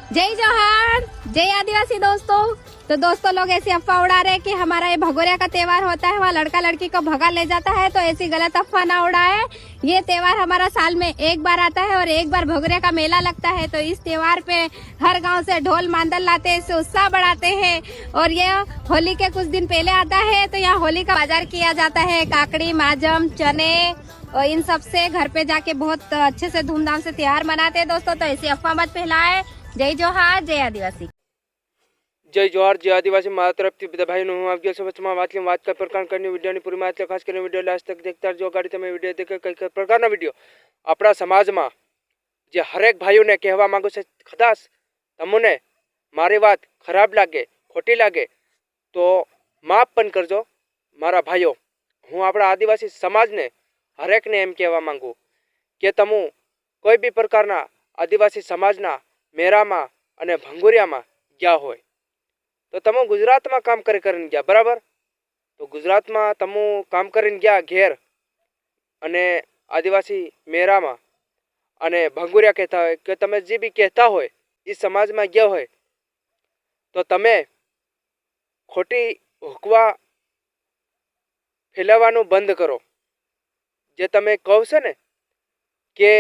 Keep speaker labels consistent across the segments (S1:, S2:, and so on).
S1: जय जोहार, जय आदिवासी दोस्तों। तो दोस्तों लोग ऐसी अफवाह उड़ा रहे हैं कि हमारा ये भगोरिया का त्योहार होता है, वहाँ लड़का लड़की को भगा ले जाता है। तो ऐसी गलत अफवाह ना उड़ाए। ये त्योहार हमारा साल में एक बार आता है और एक बार भगोरिया का मेला लगता है। तो इस त्योहार पे हर गांव से ढोल मांदल लाते हैं, इससे उत्साह बढ़ाते हैं। और ये होली के कुछ दिन पहले आता है, तो यहाँ होली का बाजार किया जाता है। काकड़ी, माजम, चने और इन सब से घर पे जाके बहुत अच्छे से धूमधाम से त्योहार मनाते हैं दोस्तों। तो ऐसी अफवाह मत फैलाए। जय जोहार, जय आदिवासी।
S2: जय जोहार, जय आदिवासी। मारा तरफથી બધા ભાઈઓનું હું આપજો સમક્ષમાં વાત કઈ પ્રકાર કરની વિડીયોની પૂરી માહિતી ખાસ કરીને વિડીયો લાસ્ટ તક देखता जो गाड़ी તમે વિડીયો દેખે કઈ પ્રકારના વિડીયો આપણા સમાજમાં જે હરેક ભાઈઓને કહેવા માંગુ છે, કદાચ તમને મારી વાત ખરાબ લાગે, ખોટી લાગે તો માફ પણ કરજો મારા ભાઈઓ। હું આપણા આદિવાસી સમાજને હરેકને એમ કહેવા માંગુ કે તમે કોઈ બી પ્રકારના આદિવાસી સમાજના મેળામાં અને ભંગુરિયામાં ગયા હોય तो तमो गुजरात में काम કરીને ગયા, बराबर। तो गुजरात में तमो काम કરીને ગયા घेर अने आदिवासी मेरा में अने भंगुरिया कहता है कि तमे जे भी कहता हो इस समाज में गया हो तो तमे खोटी हुकवा फैलावानुं बंद करो। जे तमे कहो छे ने के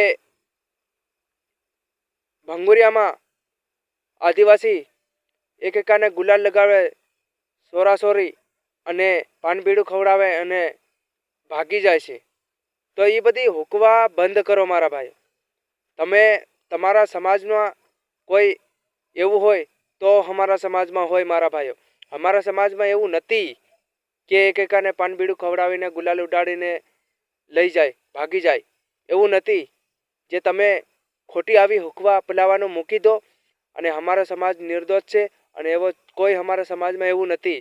S2: भंगुरिया में आदिवासी एक एकाने गुलाल लगावे, सोरा सोरी अने पान बीड़ू खवड़ावे अने भागी जाय छे, तो ये बधी हुकवा बंद करो मारा भाई। तमे तमारा समाज में कोई एवं होय तो हमारा समाज में होय मारा भाईओ। हमारा समाज में एवं नथी के एक एकाने पान बीड़ू खवड़ावीने गुलाल उडाड़ीने लई जाय, भागी जाय, एवं नथी। जे तमे खोटी आवी हुकवा फैलावानुं मूकी दो अने हमारा समाज निर्दोष छे अने एवो कोई हमारा समाज में एवं नथी।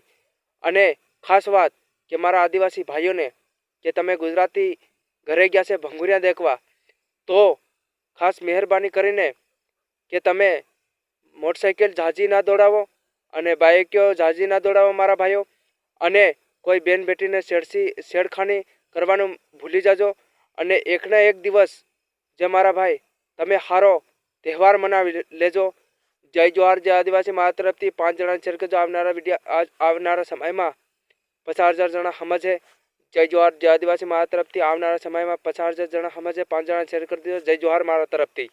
S2: अने खास बात कि मारा आदिवासी भाईओ ने कि तमे गुजराती घरे गया से भंगुरिया देखवा तो खास मेहरबानी करीने कि तमे मोटरसाइकिल झाजी ना दौड़ावो अने बाइको झाजी ना दौड़ावो मारा भाईओ। अने कोई बेन बेटी ने छेड़खानी करवानुं भूली जाजो। अने एक ना एक दिवस जे मारा भाई तमे हारो तहेवार मनावी लेजो। जय जोहार, जय आदिवासी। मारा तरफथी 5 जणा शेर करजो। आवनारा समय में 50,000 जणा समझे। जय जोहार, जय आदिवासी। मारा तरफथी आवनारा समय में 50,000 जणा समझे। 5 जणा शेर कर दीजो। जय जोहार मारा तरफथी।